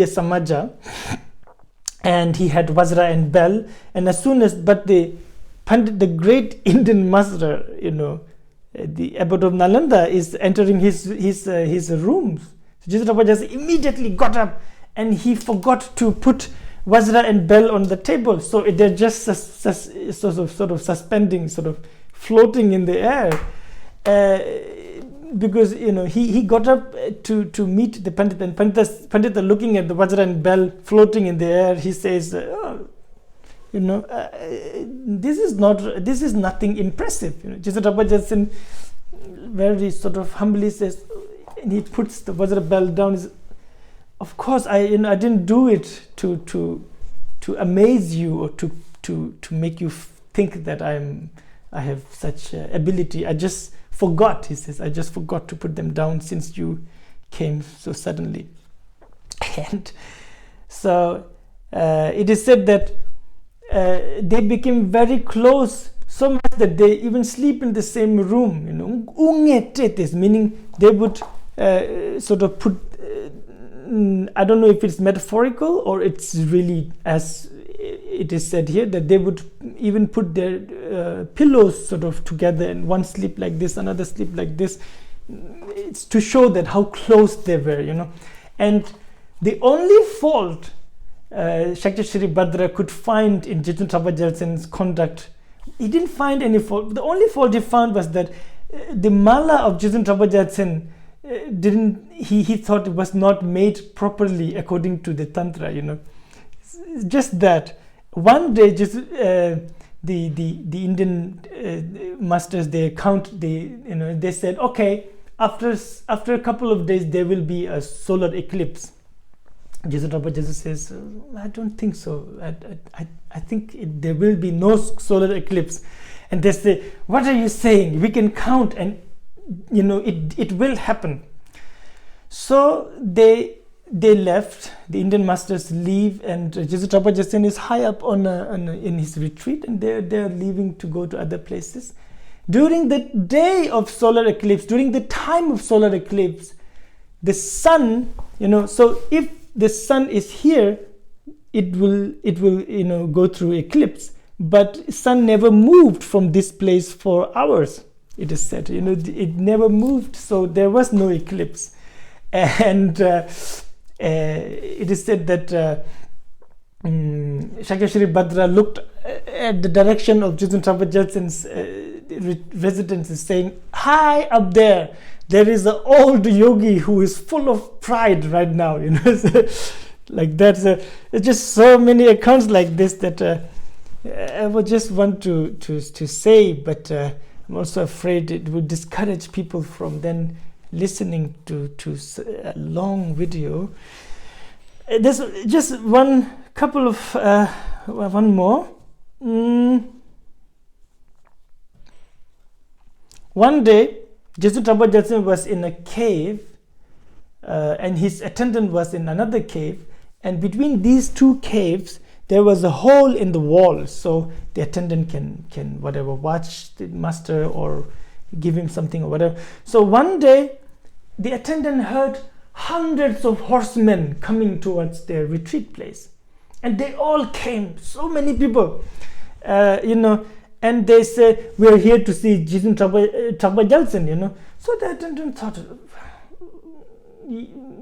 Samaja, and he had Vajra and Bell, and as soon as the great Indian master, the abbot of Nalanda, is entering his rooms, so Jetsun Drakpa Gyaltsen immediately got up and he forgot to put Vajra and Bell on the table, so they're just sort of suspending, sort of floating in the air. Because he got up to meet the Pandita, and Pandita looking at the Vajra and Bell floating in the air, he says, this is nothing impressive. Jetsun Drakpa Gyaltsen very sort of humbly says, and he puts the Vajra Bell down. Of course, I didn't do it to amaze you or to make you think that I have such ability. I just forgot, he says. I just forgot to put them down since you came so suddenly. And so it is said that they became very close, so much that they even sleep in the same room. Meaning they would sort of put. I don't know if it's metaphorical or it's really as it is said here, that they would even put their pillows sort of together, and one sleep like this, another sleep like this. It's to show that how close they were, And the only fault Sakya Shri Bhadra could find in Jetsun Drakpa Gyaltsen's conduct, he didn't find any fault. The only fault he found was that the mala of Jetsun Drakpa Gyaltsen he thought it was not made properly according to the tantra, just that. One day, just the Indian masters, they said, okay, after a couple of days there will be a solar eclipse. Jetsun Drakpa Gyaltsen says, I don't think so. I think there will be no solar eclipse. And they say, what are you saying? We can count, and it will happen. So they left. The Indian masters leave, and Jetsun Drakpa Gyaltsen is high up in his retreat, and they're leaving to go to other places. During the day of solar eclipse, during the time of solar eclipse, the sun, so if the sun is here, it will go through eclipse. But sun never moved from this place for hours. It is said, it never moved, so there was no eclipse. And it is said that Sakya Shri Bhadra looked at the direction of Jetsun Drakpa Gyaltsen's residence, saying, "High up there is an old yogi who is full of pride right now." Like that. There's just so many accounts like this that I would just want to say, but I'm also afraid it would discourage people from then listening to a long video. There's just one more. One day, Jetsun Drakpa Gyaltsen was in a cave, and his attendant was in another cave, and between these two caves there was a hole in the wall, so the attendant can whatever watch the master or give him something or whatever. So one day the attendant heard hundreds of horsemen coming towards their retreat place, and they all came, so many people, and they said, "We are here to see Jetsun Drakpa Gyaltsen," So the attendant thought,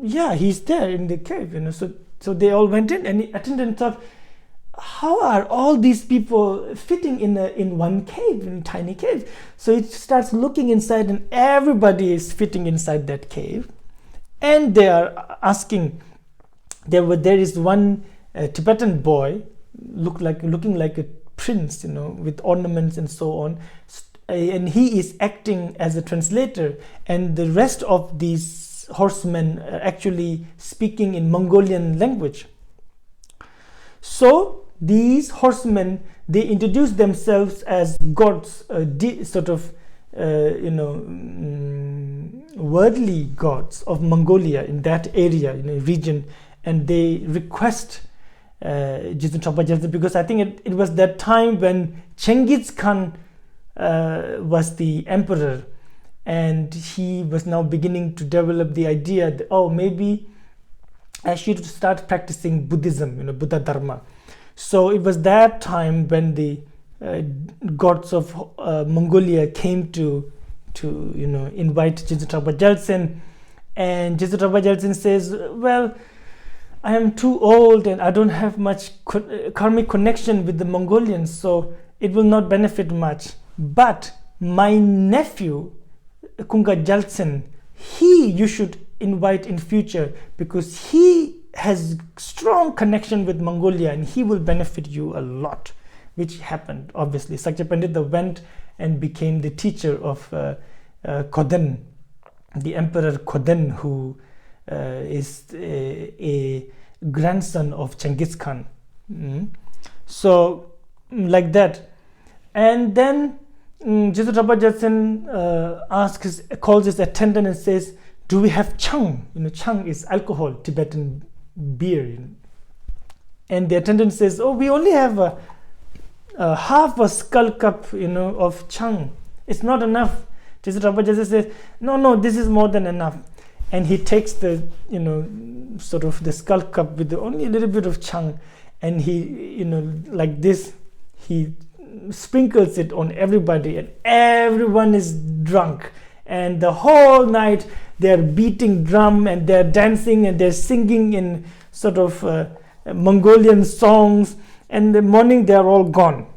yeah, he's there in the cave, So they all went in, and the attendant thought, how are all these people fitting in one cave, in a tiny cave? So it starts looking inside, and everybody is fitting inside that cave. And they are asking, there is one Tibetan boy looking like a prince, with ornaments and so on. And he is acting as a translator, and the rest of these horsemen are actually speaking in Mongolian language. So these horsemen, they introduce themselves as gods, worldly gods of Mongolia in that area, region, and they request Jetsun Drakpa Gyaltsen, because I think it was that time when Genghis Khan was the emperor, and he was now beginning to develop the idea that, maybe I should start practicing Buddhism, Buddha Dharma. So it was that time when the gods of Mongolia came to invite Jetsun Drakpa Gyaltsen, and Jetsun Drakpa Gyaltsen says, well, I am too old and I don't have much karmic connection with the Mongolians, so it will not benefit much. But my nephew, Kunga Gyaltsen, you should invite in future, because he has strong connection with Mongolia and he will benefit you a lot, which happened. Obviously, Sakya Pandita went and became the teacher of Koden, the Emperor Koden, who is a grandson of Genghis Khan. So like that. And then Jetsun Drakpa Gyaltsen calls his attendant and says, do we have chang? Chang is alcohol, Tibetan beer. And the attendant says, we only have a half a skull cup, of chang. It's not enough. Jetsun Drakpa Gyaltsen says, no, this is more than enough. And he takes the, sort of the skull cup with only a little bit of chang, and he, like this, he sprinkles it on everybody, and everyone is drunk. And the whole night they're beating drum and they're dancing and they're singing in sort of Mongolian songs. And in the morning they're all gone.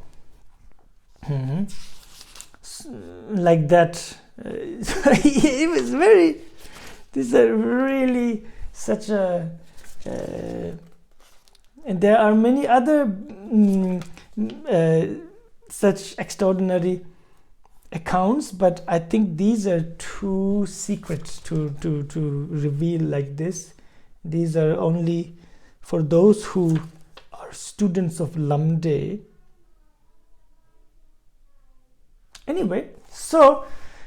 Like that. It was very. These are really such a. And there are many other such extraordinary accounts, but I think these are too secret to reveal like this. These are only for those who are students of Lamde. Anyway, so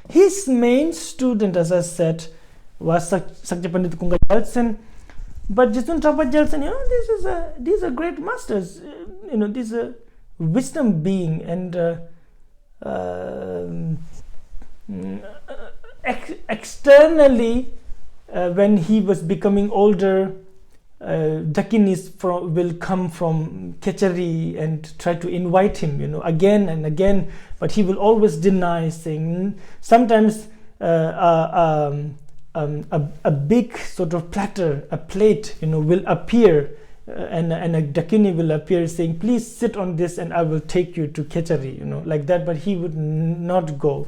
his main student, as I said, was Sakya Pandita Kunga Gyaltsen. But Jetsun Drakpa Gyaltsen, these are great masters. These are wisdom being, and externally, when he was becoming older, Dakinis will come from Kechari and try to invite him, again and again, but he will always deny, saying sometimes a big sort of platter, a plate, will appear, and a Dakini will appear saying, please sit on this and I will take you to Kechari, like that, but he would not go.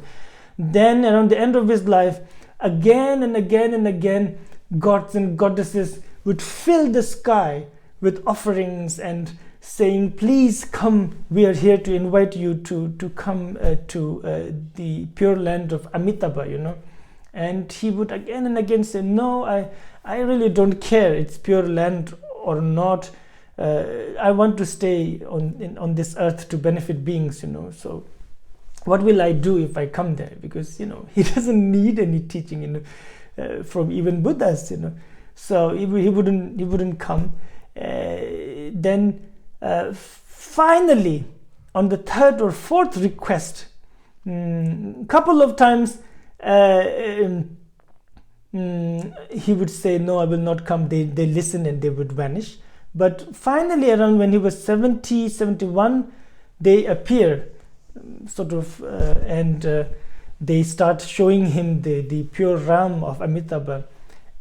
Then around the end of his life, again and again and again, gods and goddesses would fill the sky with offerings and saying, please come, we are here to invite you to come to the pure land of Amitabha, And he would again and again say, no, I really don't care, it's pure land or not. I want to stay on this earth to benefit beings, so what will I do if I come there? Because, he doesn't need any teaching, from even Buddhas, So he wouldn't come. Then finally, on the third or fourth request, couple of times he would say, no, I will not come. They listen and they would vanish. But finally, around when he was 70, 71, they appear, sort of, and they start showing him the pure realm of Amitabha.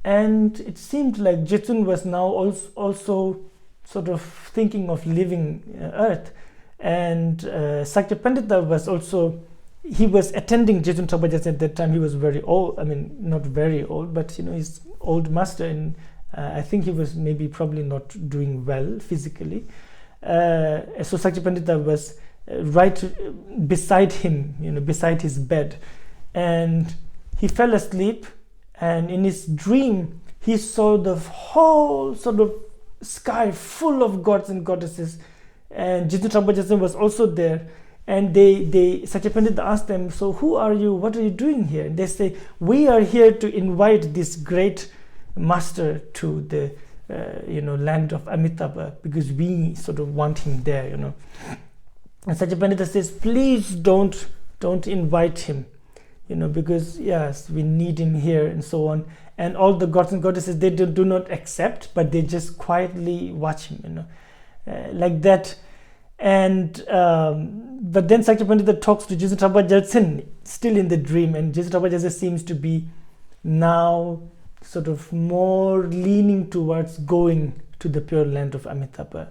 And it seemed like Jetsun was now also sort of thinking of leaving earth. And Sakya Pandita was also, he was attending Jetsun Drakpa Gyaltsen at that time. He was very old, not very old, but he's old master, and I think he was probably not doing well physically. So Sakya Pandita was right beside him, beside his bed. And he fell asleep, and in his dream, he saw the whole sort of sky full of gods and goddesses. And Jetsun Drakpa Gyaltsen was also there. And Sakya Pandit asked them, so who are you? What are you doing here? And they say, we are here to invite this great master to the land of Amitabha, because we sort of want him there, And Sakya Pandita says, please don't invite him, because yes, we need him here, and so on. And all the gods and goddesses, they do not accept, but they just quietly watch him, like that. And but then Sakya Pandita talks to Jetsun Drakpa Gyaltsen still in the dream, and Jetsun Drakpa Gyaltsen seems to be now sort of more leaning towards going to the pure land of Amitabha.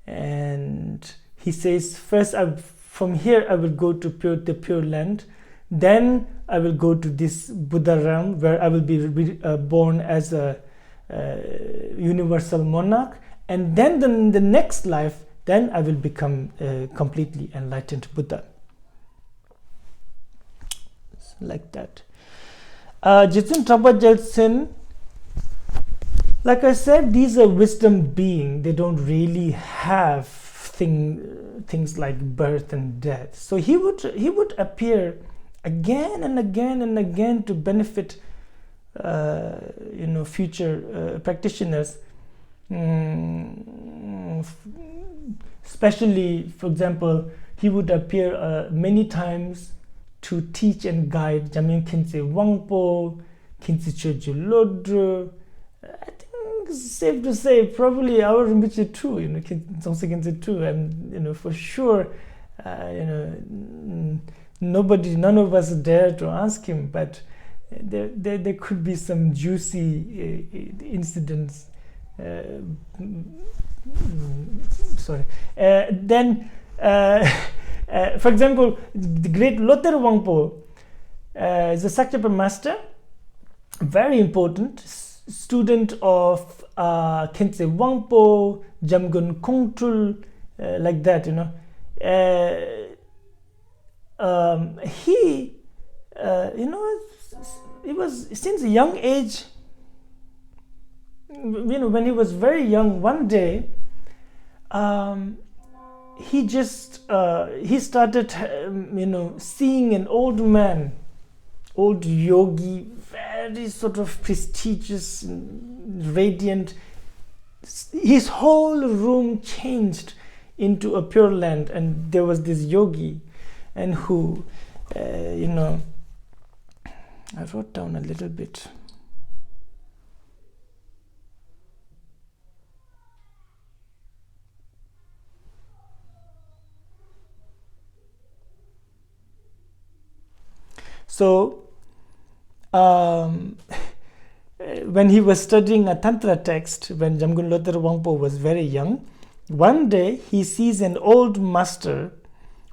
And he says, first from here I will go to the pure land, then I will go to this Buddha realm where I will be born as a universal monarch, and then the next life, then I will become a completely enlightened Buddha. Like that. Jetsun Drakpa Gyaltsen, like I said, these are wisdom beings. They don't really have things like birth and death. So he would appear again and again and again to benefit future practitioners. Especially, for example, he would appear many times to teach and guide Jamyang Khyentse Wangpo, Khyentse Choju Lodro. I think it's safe to say probably our Rinpoche too, Dzongse Khyentse too, and for sure, none of us dare to ask him, but there could be some juicy incidents. Then, for example, the great Loter Wangpo is a Sakya master, very important student of Khyentse Wangpo, Jamgon Kongtrul, like that, he was since a young age. When he was very young, one day, he started, seeing an old man, old yogi, very sort of prestigious, radiant. His whole room changed into a pure land, and there was this yogi, and who, I wrote down a little bit. So, when he was studying a Tantra text, when Jamgon Loter Wangpo was very young, one day he sees an old master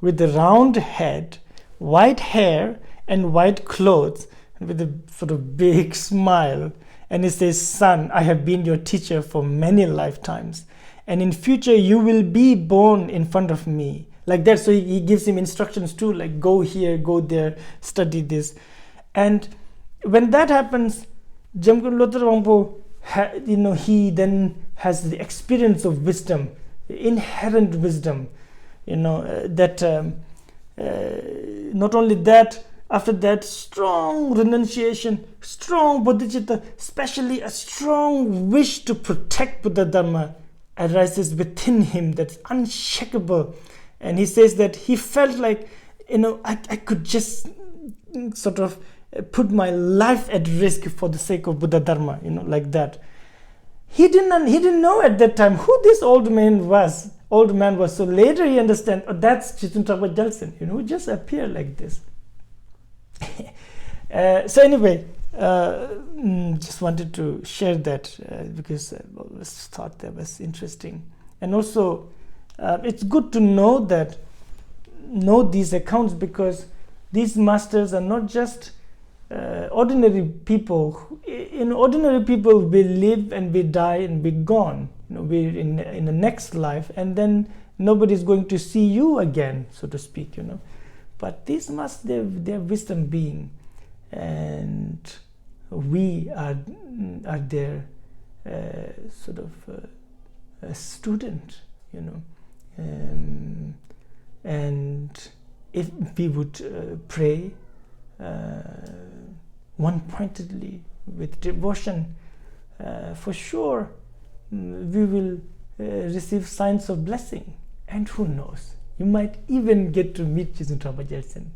with a round head, white hair, and white clothes, and with a sort of big smile. And he says, son, I have been your teacher for many lifetimes, and in future you will be born in front of me. Like that. So he gives him instructions too, like go here, go there, study this. And when that happens, Jamgon Loter Wangpo, he then has the experience of wisdom, inherent wisdom, that not only that, after that, strong renunciation, strong bodhicitta, especially a strong wish to protect Buddha Dharma arises within him that's unshakable. And he says that he felt like, I could just sort of put my life at risk for the sake of Buddha Dharma, like that. He didn't know at that time who this old man was. So later he understands, that's Jetsun Drakpa Gyaltsen, who just appeared like this. So anyway, just wanted to share that because I always thought that was interesting. And also, it's good to know these accounts, because these masters are not just ordinary people. Ordinary people will live and we die and be gone. We're in the next life, and then nobody's going to see you again, so to speak, But this must their wisdom being, and we are their sort of a student, and if we would pray one-pointedly with devotion, for sure we will receive signs of blessing, and who knows, you might even get to meet Jetsun Drakpa Gyaltsen.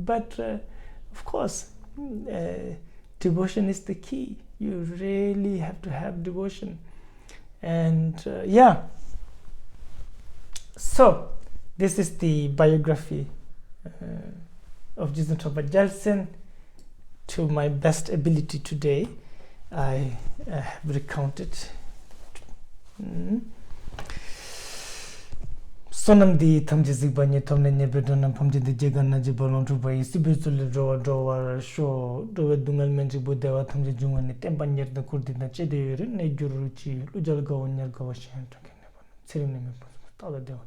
But of course, devotion is the key. You really have to have devotion. And so this is the biography of Jetsun Drakpa Gyaltsen. To my best ability today, I have recounted. Sonam di tamji zigbanye tomne nyebedonam pamji di jegana jibolon tubai sibizule drawa show dowe dungal menji budewa tamji jungane tempanyer da kurdi na chedere ne juruchi lujal gawa nyar gawa shen tokene bon serine me tada dewa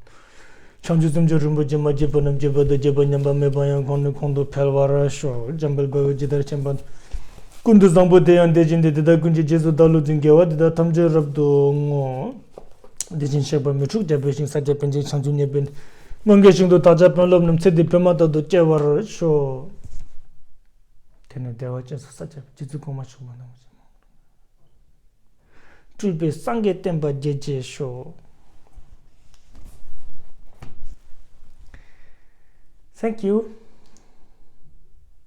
chanjuzum jorumbo jema jebonam jebodo jebonyamba me bayan kondo pelwara show jambal bayo jidar chemban kundu zambo deyan dejinde da gunji jesu dalu jingewa da tamje rabdo ngo Dijin Sheba Mitruk Jabishing Saja Penji Chanjunya Ben Mangashing to Tajapan Lobnum said the Pemata do Chevar show Tene Dewa just such a Jizukoma Shumana. Tulpe Sange Temba JJ show. Thank you.